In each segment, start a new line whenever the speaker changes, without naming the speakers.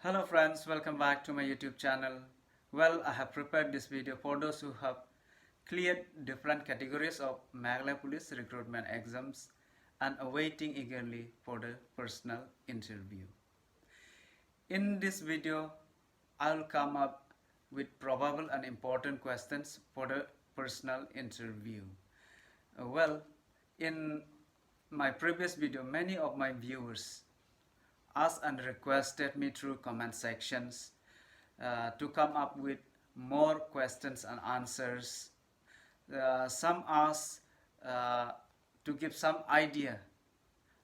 Hello friends, welcome back to my YouTube channel. Well, I have prepared this video for those who have cleared different categories of Meghalaya Police recruitment exams and awaiting eagerly for the personal interview. In this video, I will come up with probable and important questions for the personal interview. Well, in my previous video, many of my viewers asked and requested me through comment sections to come up with more questions and answers. Some asked to give some idea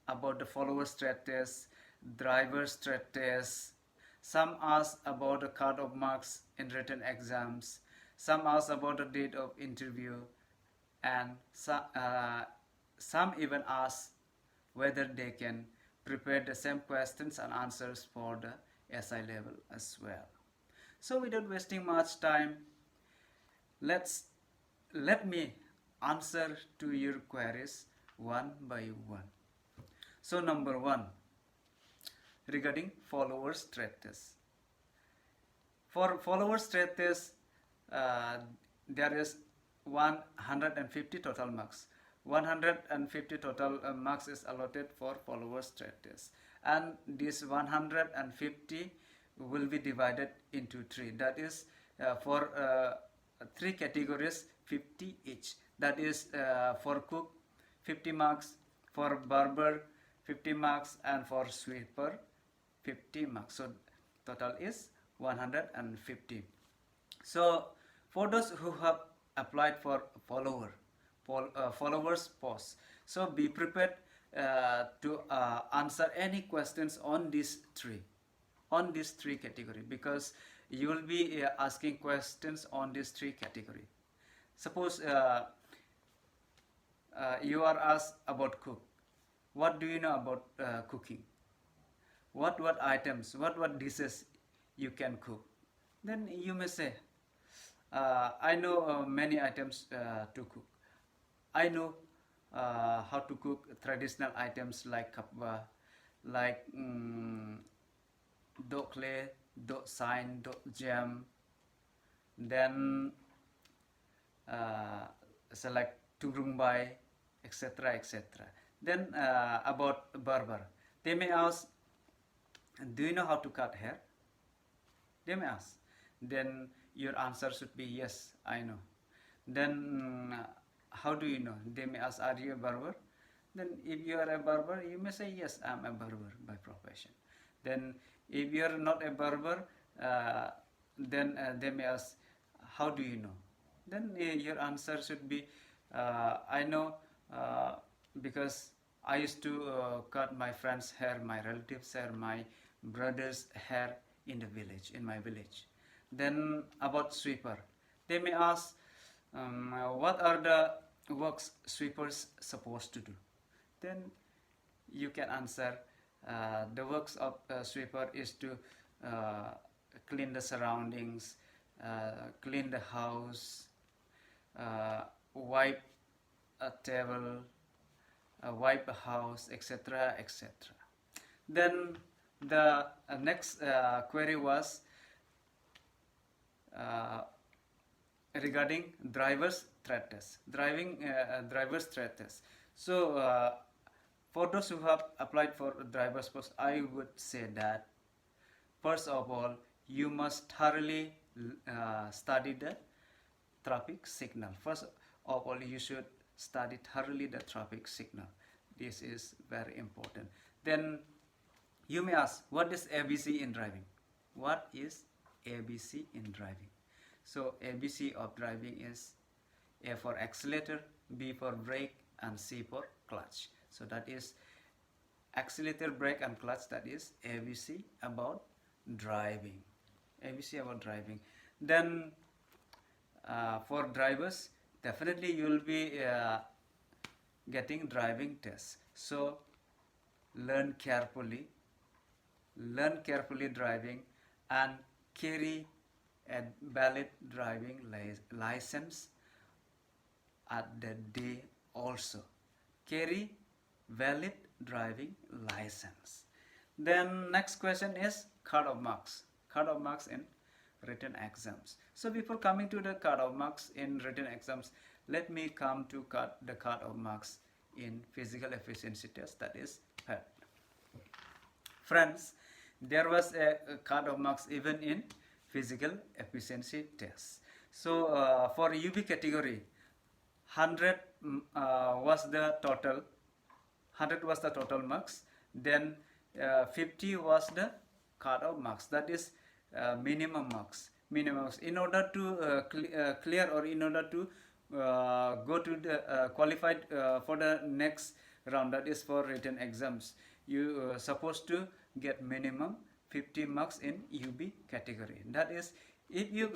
about the follower straight test, driver straight test. Some asked about the cut of marks in written exams. Some asked about the date of interview, and some even asked whether they can prepare the same questions and answers for the SI level as well. So without wasting much time, let me answer to your queries one by one. So number one, regarding followers trait test. For followers trait test, there is 150 total marks. 150 total marks is allotted for followers trait test, and this 150 will be divided into three. That is for three categories, 50 each. That is for cook 50 marks, for barber 50 marks, and for sweeper 50 marks. So total is 150. So for those who have applied for followers post, so be prepared to answer any questions on these three category, because you will be asking questions on these three category. Suppose you are asked about cook. What do you know about cooking? What items, what dishes you can cook? Then you may say, I know many items to cook. I know how to cook traditional items like kapwa, like dokle, dok sain, dok jam, then select turumbai, etc., etc. Then about barber, they may ask, do you know how to cut hair? They may ask. Then your answer should be yes, I know. Then how do you know? They may ask, are you a barber? Then if you are a barber, you may say yes, I am a barber by profession. Then if you are not a barber, then they may ask, how do you know? Then your answer should be, I know because I used to cut my friend's hair, my relatives' hair, my brother's hair in the village, in my village. Then about sweeper, they may ask, what are the works sweepers supposed to do? Then you can answer, the works of sweeper is to clean the surroundings, clean the house, wipe a table, wipe a house, etc., etc. Then the next query was regarding driver's trait test. Driver's trait test. So for those who have applied for driver's post, I would say that first of all, you must thoroughly study the traffic signal. First of all, you should study thoroughly the traffic signal. This is very important. Then you may ask, what is ABC in driving? What is ABC in driving? So ABC of driving is A for accelerator, B for brake, and C for clutch. So that is accelerator, brake, and clutch. That is ABC about driving. ABC about driving. Then for drivers, definitely you will be getting driving tests. So learn carefully driving, and carry a valid driving license at the day also. Carry valid driving license. Then next question is cut off marks. Cut off marks in written exams. So before coming to the cut off marks in written exams, let me come to the cut off marks in physical efficiency test, that is PET. Friends, there was a cut off marks even in physical efficiency tests. So for UB category, 100 was the total 100 was the total marks, then 50 was the cut-off marks, that is minimum marks. In order to clear, or in order to go to the qualified for the next round, that is for written exams, you supposed to get minimum 50 marks in UB category. That is, if you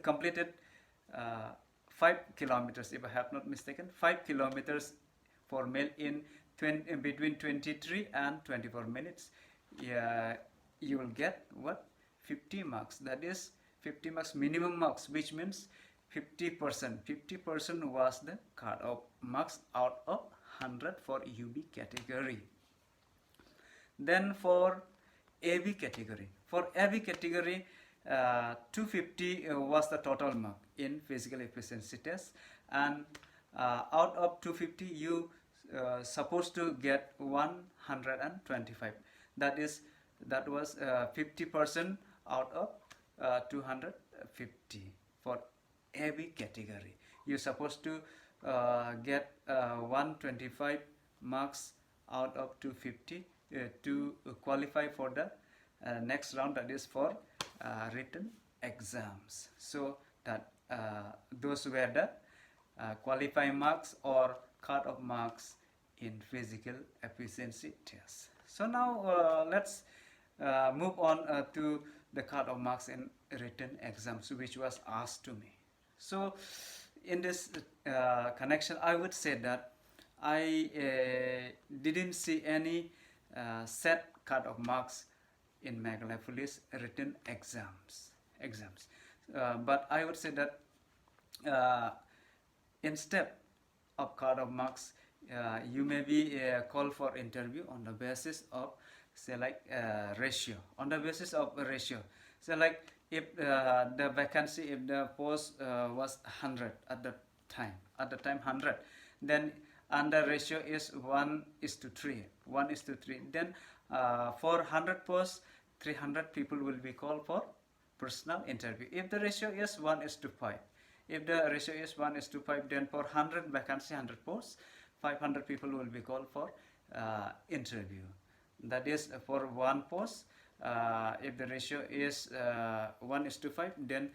completed 5 kilometers, if I have not mistaken, 5 kilometers for male in between 23 and 24 minutes, you will get what? 50 marks. That is 50 marks minimum marks, which means 50%. 50% was the cut-off marks out of 100 for UB category. Then for AB category, 250 was the total mark in physical efficiency test, and out of 250 you supposed to get 125. That was 50% out of 250 for AB category. You supposed to get 125 marks out of 250 to qualify for the next round, that is for written exams. So that those were the qualifying marks or cut-off marks in physical efficiency tests. So now let's move on to the cut-off marks in written exams, which was asked to me. So in this connection, I would say that I didn't see any set cut-off marks in Meghalaya Police written exams. But I would say that instead of cut-off marks, you may be called for interview on the basis of, say, like ratio. On the basis of a ratio, so like if the vacancy, if the post was 100 at the time 100, then and the ratio is 1:3, then for 100 posts, 300 people will be called for personal interview. If the ratio is 1:5, then for 100 vacancy, 100 posts, 500 people will be called for interview. That is for one post. If the ratio is 1:5, then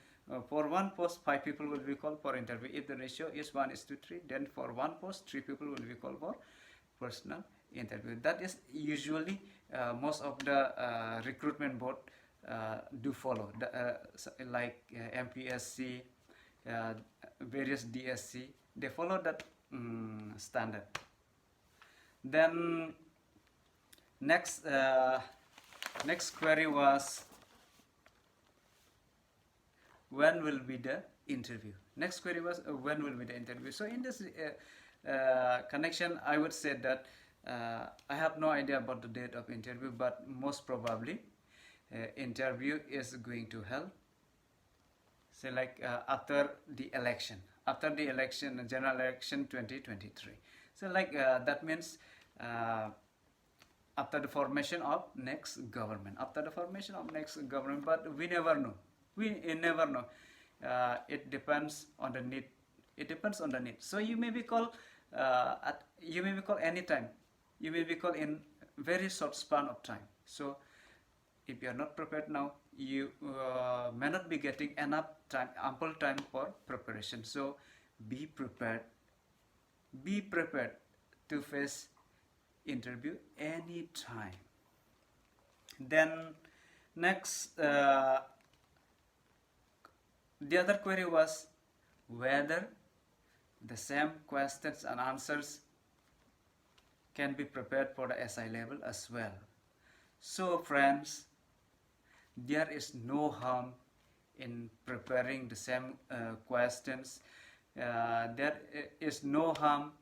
for one post, 5 people will be called for interview. If the ratio is 1:3, then for one post, 3 people will be called for personal interview. That is usually most of the recruitment board do follow, like MPSC, various DSC, they follow that standard. Then next query was, when will be the interview? When will be the interview? So in this connection, I would say that I have no idea about the date of interview, but most probably interview is going to held, say like after the election, general election 2023. So like that means after the formation of next government, but we never know. It depends on the need. So you may be called anytime. You may be called in very short span of time. So if you are not prepared now, you may not be getting enough time, ample time for preparation. So be prepared to face interview anytime. Then next, the other query was whether the same questions and answers can be prepared for the SI level as well. So friends, there is no harm in preparing the same questions. There is no harm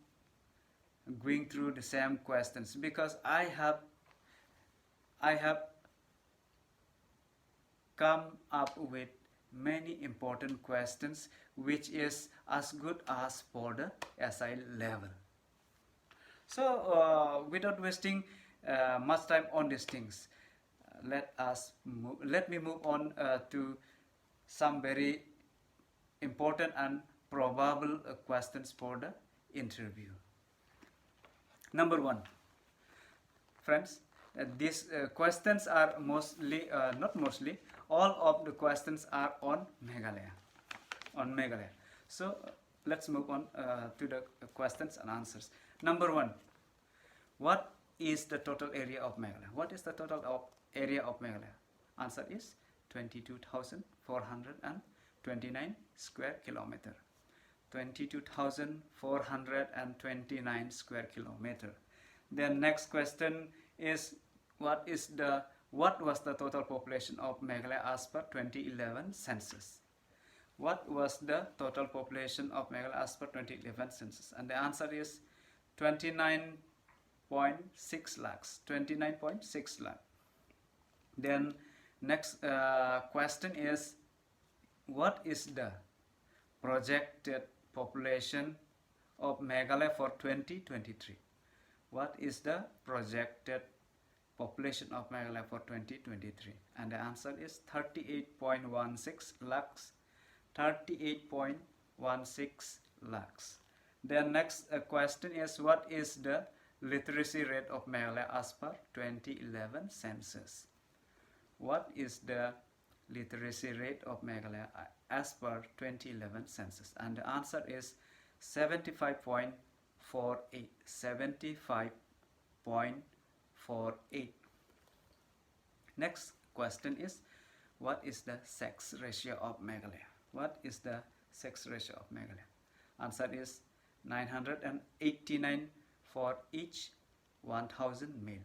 going through the same questions, because I have come up with many important questions which is as good as for the SI level. So without wasting much time on these things, let me move on to some very important and probable questions for the interview. Number one, friends, these questions are mostly, not mostly, all of the questions are on Meghalaya. So let's move on to the questions and answers. Number one, what is the total area of Meghalaya? What is the total area of Meghalaya? Answer is 22,429 square kilometer. 22,429 square kilometer. Then next question is what was the total population of Meghalaya as per 2011 census? What was the total population of Meghalaya as per 2011 census? And the answer is 29.6 lakhs. 29.6 lakh. Then next question is what is the projected population of Meghalaya for 2023? What is the projected population of Meghalaya for 2023? And the answer is 38.16 lakhs. 38.16 lakhs. Then next question is what is the literacy rate of Meghalaya as per 2011 census? What is the literacy rate of Meghalaya as per 2011 census? And the answer is 75.48. 75.48. Next question is what is the sex ratio of Meghalaya? What is the sex ratio of Meghalaya? Answer is 989 for each 1000 male.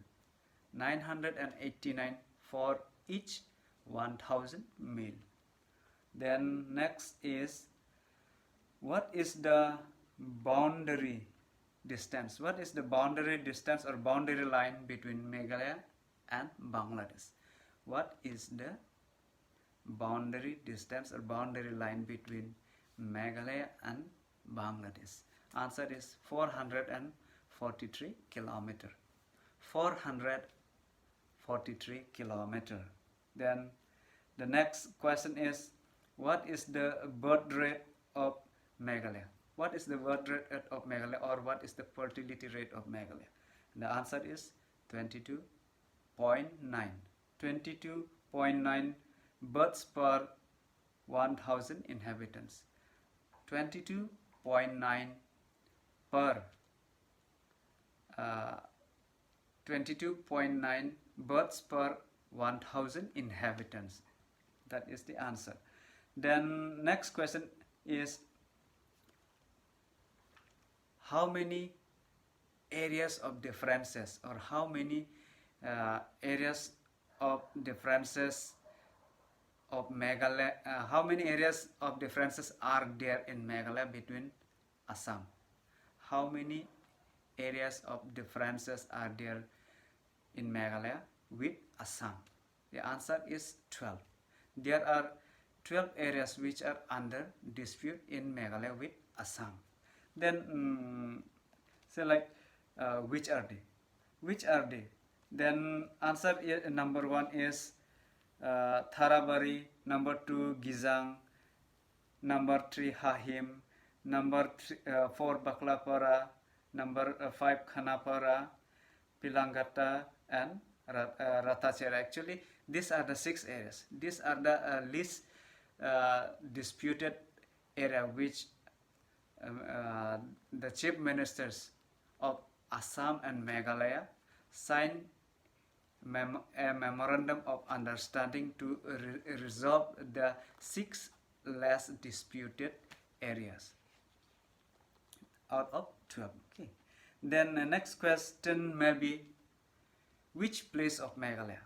989 for each 1000 male. Then next is what is the boundary distance? What is the boundary distance or boundary line between Meghalaya and Bangladesh? What is the boundary distance or boundary line between Meghalaya and Bangladesh? Answer is 443 kilometer. 443 kilometer. Then the next question is what is the birth rate of Meghalaya? What is the birth rate of Meghalaya, or what is the fertility rate of Meghalaya? The answer is 22.9. 22.9 births per 1000 inhabitants. 22.9 per 22.9 births per 1000 inhabitants. That is the answer. Then next question is how many areas of differences, or how many areas of differences of Meghalaya, how many areas of differences are there in Meghalaya between Assam? How many areas of differences are there in Meghalaya with Assam? The answer is 12. There are 12 areas which are under dispute in Meghalaya with Assam. Then which are they? Which are they? Then answer number 1 is Tharabari, number 2 Gizang, number 3 Hahim, number 4 Baklapara, number 5 Khanapara, Pilangata, and Ratachera. Actually, these are the 6 areas. These are the least disputed area which the chief ministers of Assam and Meghalaya signed a memorandum of understanding to resolve the 6 less disputed areas out of 12. Okay. Then the next question may be which place of Meghalaya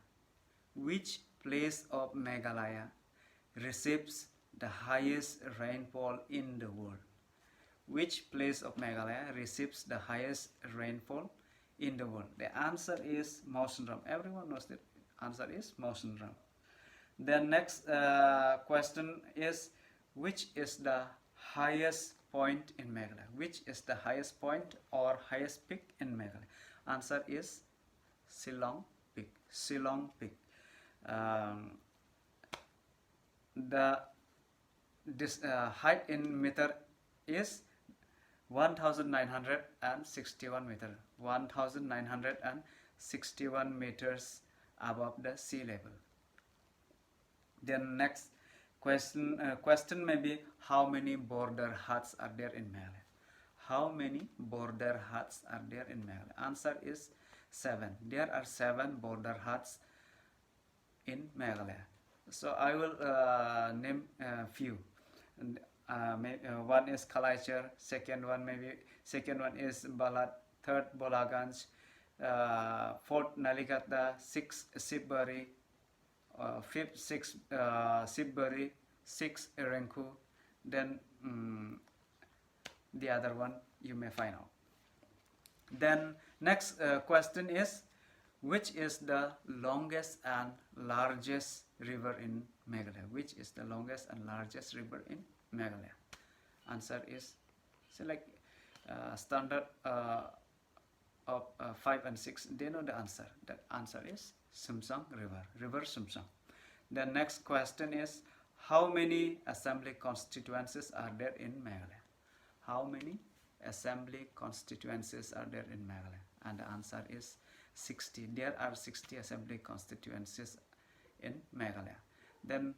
receives the highest rainfall in the world? Which place of Meghalaya receives the highest rainfall in the world? The answer is Mawsynram. Everyone knows the answer is Mawsynram. The next question is, which is the highest point in Meghalaya? Which is the highest point or highest peak in Meghalaya? Answer is Shillong Peak. Shillong Peak. The height in meter is 1961 meter. 1961 meters above the sea level. Then next question may be, how many border huts are there in Meghalaya? How many border huts are there in Meghalaya? Answer is 7. There are 7 border huts in Meghalaya. So I will name a few. One is Kalaichar, second one is Balad, third Bolaganj, fourth Nalikata, sixth Sibari, fifth Sibari, sixth Erenku. Then the other one you may find out. Then next question is, which is the longest and largest river in Meghalaya? Which is the longest and largest river in Meghalaya? Answer is standard of 5 and 6. They know the answer. That answer is Sumsang River. River Sumsang. The next question is, how many assembly constituencies are there in Meghalaya? How many assembly constituencies are there in Meghalaya? And the answer is 60. There are 60 assembly constituencies in Meghalaya. Then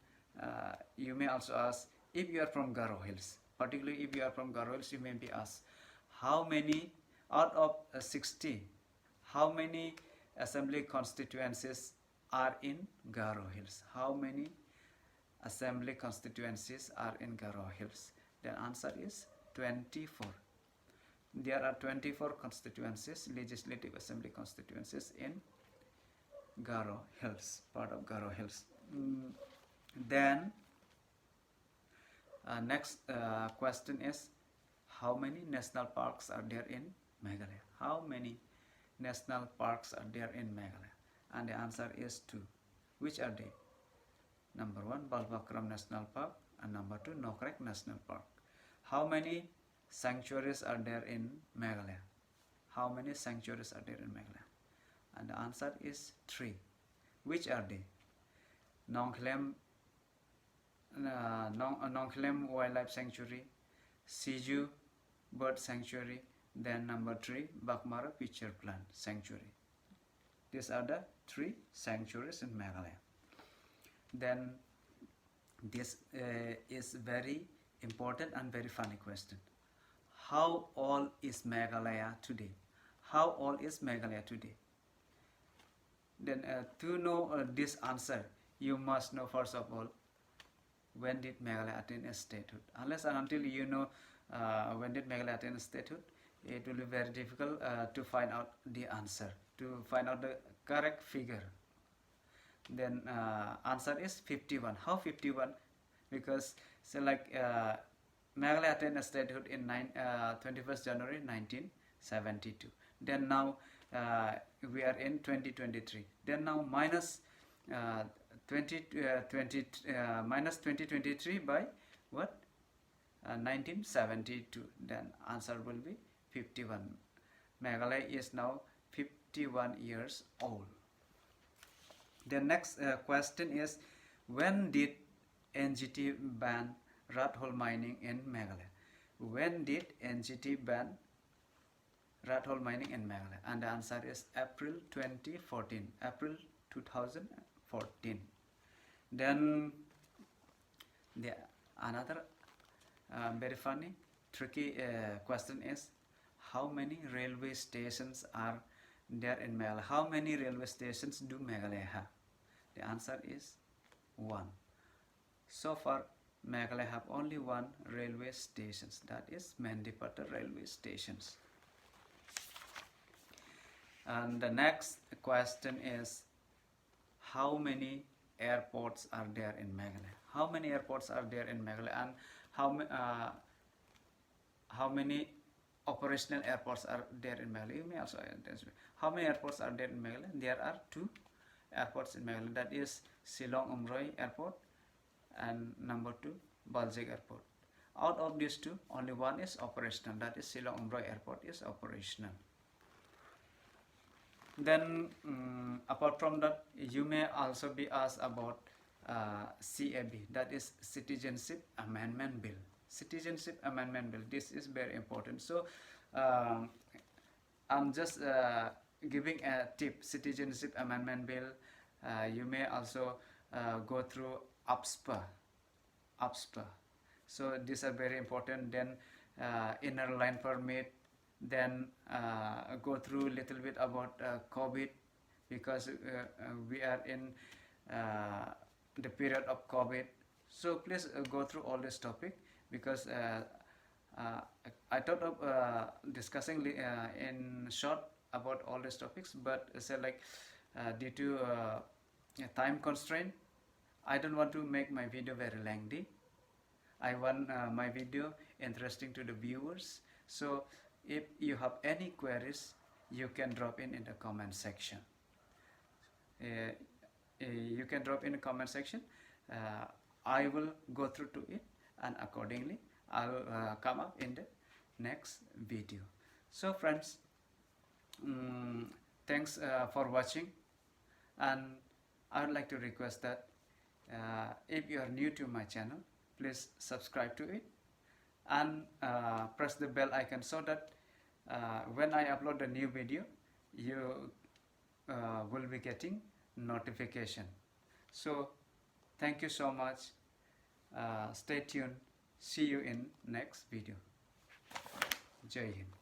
you may also ask, if you are from Garo Hills, particularly if you are from Garo Hills, you may be asked, how many out of 60, how many assembly constituencies are in Garo Hills? How many assembly constituencies are in Garo Hills? The answer is 24. There are 24 constituencies, legislative assembly constituencies in Garo Hills, part of Garo Hills. Then next question is, how many national parks are there in Meghalaya? How many national parks are there in Meghalaya? And the answer is 2. Which are they? Number 1, Balbakram National Park, and number 2, Nokrek National Park. How many sanctuaries are there in Meghalaya? How many sanctuaries are there in Meghalaya? And the answer is 3. Which are they? Nongkhlem Wildlife Sanctuary, Siju Bird Sanctuary, then number 3, Bakmara Pitcher Plant Sanctuary. These are the 3 sanctuaries in Meghalaya. Then this is very important and very funny question. How old is Meghalaya today? How old is Meghalaya today? Then to know this answer, you must know first of all, when did Meghalaya attain a statehood? Unless and until you know when did Meghalaya attain a statehood, it will be very difficult to find out the answer, to find out the correct figure. Then answer is 51. How 51? Because Meghalaya attained a statehood in 21st January 1972. Then now we are in 2023. Then now minus 2023 by what? 1972. Then answer will be 51. Meghalaya is now 51 years old. The next question is, when did NGT ban rat hole mining in Meghalaya? When did NGT ban rat hole mining in Meghalaya? And the answer is April 2014. April 2014. Then another very funny, tricky question is, how many railway stations are there in Meghalaya? How many railway stations do Meghalaya have? The answer is 1. So far, Meghalaya have only 1 railway stations, that is Mendipata railway stations. And the next question is, how many airports are there in Meghalaya? How many airports are there in Meghalaya, and how many operational airports are there in Meghalaya. You may also answer. How many airports are there in Meghalaya? There are 2 airports in Meghalaya. That is Shillong Umroi Airport and number 2 Baljek Airport. Out of these 2, only one is operational. That is Shillong Umroi Airport is operational. Then apart from that, you may also be asked about CAB, that is Citizenship Amendment Bill. Citizenship Amendment Bill, this is very important. So I'm just giving a tip. Citizenship Amendment Bill, you may also go through APSPA. So these are very important. Then inner line permit, then go through a little bit about COVID, because we are in the period of COVID. So please go through all this topic, because I thought of discussing in short about all these topics, but say like due to time constraint, I don't want to make my video very lengthy. I want my video interesting to the viewers. So if you have any queries, you can drop in the comment section. You can drop in the comment section. I will go through to it, and accordingly I'll come up in the next video. So friends, thanks for watching, and I would like to request that if you are new to my channel, please subscribe to it and press the bell icon, so that when I upload a new video, you will be getting notification. So thank you so much. Stay tuned. See you in next video. Jai Hind.